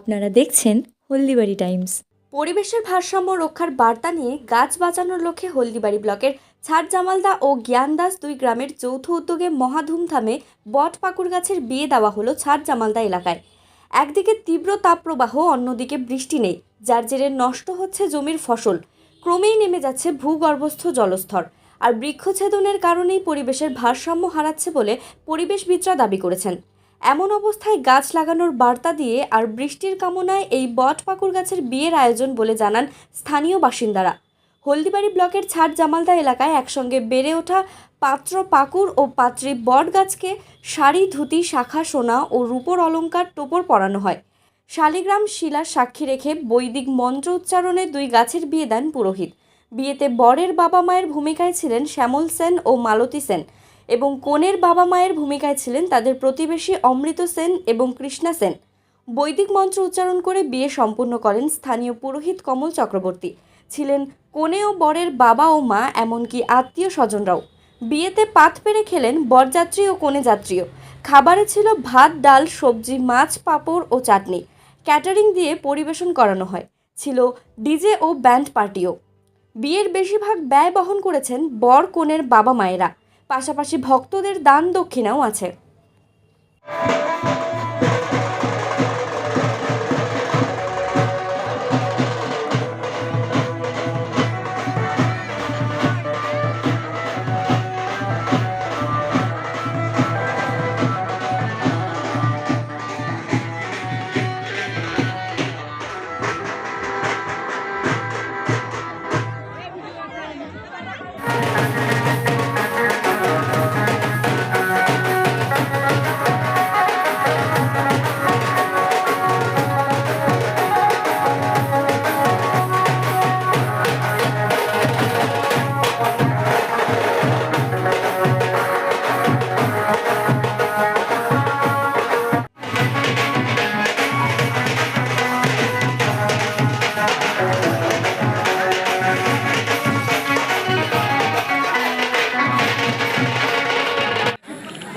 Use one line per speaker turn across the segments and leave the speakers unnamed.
আপনারা দেখছেন হলদিবাড়ি টাইমস। পরিবেশের ভারসাম্য রক্ষার বার্তা নিয়ে গাছ বাঁচানোর লক্ষ্যে হলদিবাড়ি ব্লকের ছাড়জামালদা ও জ্ঞানদাস দুই গ্রামের যৌথ উদ্যোগে মহাধুমধামে বট পাকুড় গাছের বিয়ে দেওয়া হলো ছাড়জামালদা এলাকায়। একদিকে তীব্র তাপপ্রবাহ, অন্যদিকে বৃষ্টি নেই, যার জেরে নষ্ট হচ্ছে জমির ফসল। ক্রমেই নেমে যাচ্ছে ভূগর্ভস্থ জলস্তর। আর বৃক্ষছেদনের কারণেই পরিবেশের ভারসাম্য হারাচ্ছে বলে পরিবেশবিদরা দাবি করেছেন। এমন অবস্থায় গাছ লাগানোর বার্তা দিয়ে আর বৃষ্টির কামনায় এই বট পাকুড় গাছের বিয়ের আয়োজন বলে জানান স্থানীয় বাসিন্দারা। হলদিবাড়ি ব্লকের ছাড়জামালদা এলাকায় একসঙ্গে বেড়ে ওঠা পাত্র পাকুড় ও পাত্রী বট গাছকে শাড়ি, ধুতি, শাখা, সোনা ও রূপোর অলংকার, টোপর পরানো হয়। শালিগ্রাম শিলার সাক্ষী রেখে বৈদিক মন্ত্র উচ্চারণে দুই গাছের বিয়ে দেন পুরোহিত। বিয়েতে বরের বাবা মায়ের ভূমিকায় ছিলেন শ্যামল সেন ও মালতী সেন এবং কনের বাবা মায়ের ভূমিকায় ছিলেন তাদের প্রতিবেশী অমৃত সেন এবং কৃষ্ণা সেন। বৈদিক মন্ত্র উচ্চারণ করে বিয়ে সম্পূর্ণ করেন স্থানীয় পুরোহিত কমল চক্রবর্তী। ছিলেন কনে ও বরের বাবা ও মা, এমনকি আত্মীয় স্বজনরাও। বিয়েতে পাত পেরে খেলেন বরযাত্রী ও কনে যাত্রীও। খাবারে ছিল ভাত, ডাল, সবজি, মাছ, পাঁপড় ও চাটনি। ক্যাটারিং দিয়ে পরিবেশন করানো হয়। ছিল ডিজে ও ব্যান্ড পার্টিও। বিয়ের বেশিরভাগ ব্যয় বহন করেছেন বর কনের বাবা মায়েরা। পাশাপাশি ভক্তদের দান দক্ষিণাও আছে।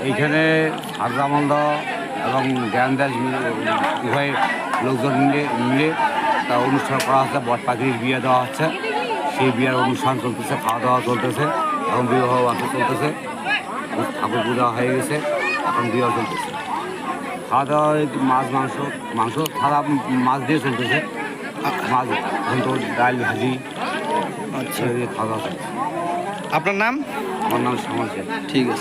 এইখানে ছাড়জামালদা এবং জ্ঞানদাস উভয় লোকজন মিলে তা অনুষ্ঠান করা হচ্ছে। বট পাখির বিয়ে দেওয়া হচ্ছে। সেই বিয়ের অনুষ্ঠান চলতেছে, খাওয়া দাওয়া চলতেছে, এখন বিবাহ বাসা চলতেছে, ঠাকুর পূজা হয়ে গেছে, এখন বিবাহ চলতেছে। খাওয়া দাওয়া মাছ, মাংস সাদা মাছ দিয়ে চলতেছে। মাছ, ঘন্ট, ডাল, ভাজি,
আচ্ছা,
খাওয়া দাওয়া চলছে।
আপনার নাম?
আমার নাম শ্যামল সেন।
ঠিক আছে।